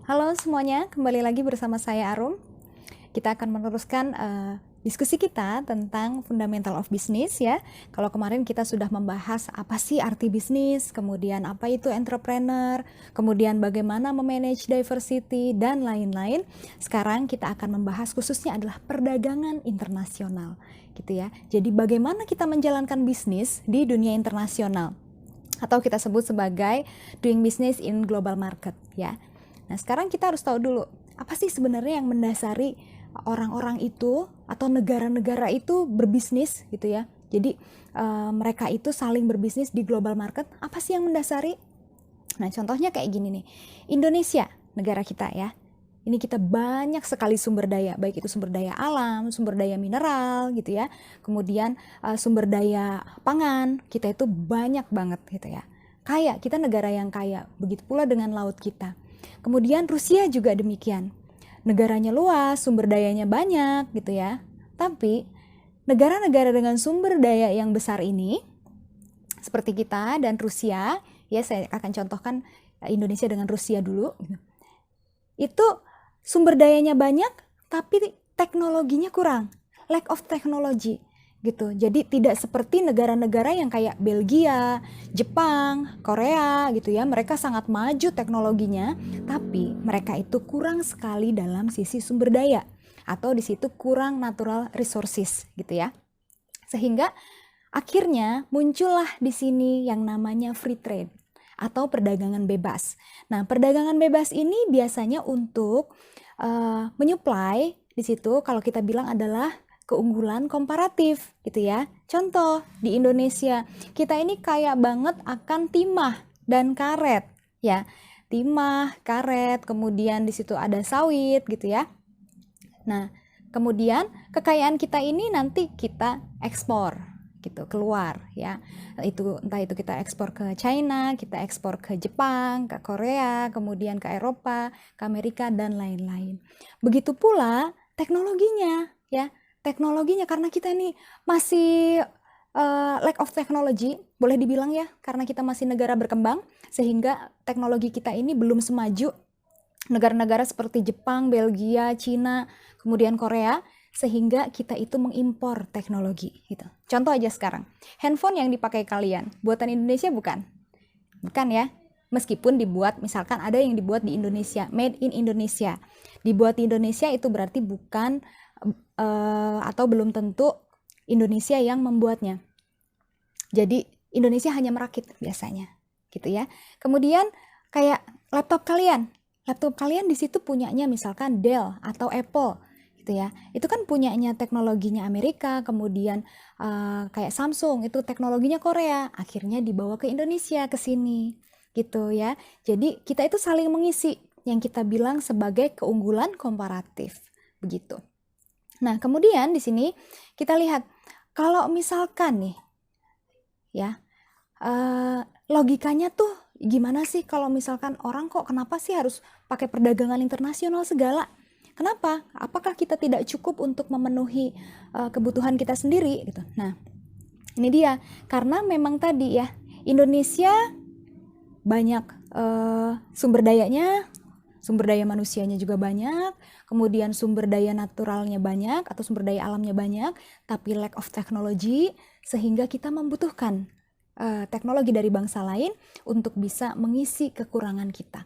Halo semuanya, kembali lagi bersama saya Arum. Kita akan meneruskan diskusi kita tentang fundamental of business ya. Kalau kemarin kita sudah membahas apa sih arti bisnis, kemudian apa itu entrepreneur, kemudian bagaimana memanage diversity dan lain-lain. Sekarang kita akan membahas khususnya adalah perdagangan internasional gitu ya. Jadi bagaimana kita menjalankan bisnis di dunia internasional atau kita sebut sebagai doing business in global market ya. Nah, sekarang kita harus tahu dulu, apa sih sebenarnya yang mendasari orang-orang itu atau negara-negara itu berbisnis gitu ya. Jadi mereka itu saling berbisnis di global market, apa sih yang mendasari? Nah, contohnya kayak gini nih. Indonesia, negara kita ya. Ini kita banyak sekali sumber daya, baik itu sumber daya alam, sumber daya mineral gitu ya. Kemudian sumber daya pangan, kita itu banyak banget gitu ya. Kaya, kita negara yang kaya, begitu pula dengan laut kita. Kemudian Rusia juga demikian. Negaranya luas, sumber dayanya banyak gitu ya. Tapi negara-negara dengan sumber daya yang besar ini seperti kita dan Rusia, ya saya akan contohkan Indonesia dengan Rusia dulu. Itu sumber dayanya banyak tapi teknologinya kurang. Lack of technology gitu. Jadi tidak seperti negara-negara yang kayak Belgia, Jepang, Korea gitu ya. Mereka sangat maju teknologinya, tapi mereka itu kurang sekali dalam sisi sumber daya atau di situ kurang natural resources gitu ya. Sehingga akhirnya muncullah di sini yang namanya free trade atau perdagangan bebas. Nah, perdagangan bebas ini biasanya untuk menyuplai di situ kalau kita bilang adalah keunggulan komparatif gitu ya. Contoh di Indonesia, kita ini kaya banget akan timah dan karet ya. Timah, karet, kemudian di situ ada sawit gitu ya. Nah, kemudian kekayaan kita ini nanti kita ekspor gitu keluar ya. Entah itu kita ekspor ke China, kita ekspor ke Jepang, ke Korea, kemudian ke Eropa, ke Amerika dan lain-lain. Begitu pula teknologinya ya. Teknologinya karena kita ini masih lack of technology, boleh dibilang ya, karena kita masih negara berkembang sehingga teknologi kita ini belum semaju negara-negara seperti Jepang, Belgia, Cina, kemudian Korea, sehingga kita itu mengimpor teknologi gitu. Contoh aja sekarang, handphone yang dipakai kalian, buatan Indonesia bukan? Bukan ya? Meskipun dibuat, misalkan ada yang dibuat di Indonesia, made in Indonesia. Dibuat di Indonesia itu berarti bukan atau belum tentu Indonesia yang membuatnya. Jadi Indonesia hanya merakit biasanya, gitu ya. Kemudian kayak laptop kalian di situ punyanya misalkan Dell atau Apple, gitu ya. Itu kan punyanya teknologinya Amerika, kemudian kayak Samsung itu teknologinya Korea, akhirnya dibawa ke Indonesia ke sini, gitu ya. Jadi kita itu saling mengisi yang kita bilang sebagai keunggulan komparatif, begitu. Nah, kemudian di sini kita lihat kalau misalkan nih ya logikanya tuh gimana sih kalau misalkan orang kok kenapa sih harus pakai perdagangan internasional segala? Kenapa? Apakah kita tidak cukup untuk memenuhi kebutuhan kita sendiri gitu? Nah, ini dia. Karena memang tadi ya, Indonesia banyak sumber dayanya, sumber daya manusianya juga banyak, kemudian sumber daya naturalnya banyak atau sumber daya alamnya banyak, tapi lack of technology sehingga kita membutuhkan teknologi dari bangsa lain untuk bisa mengisi kekurangan kita.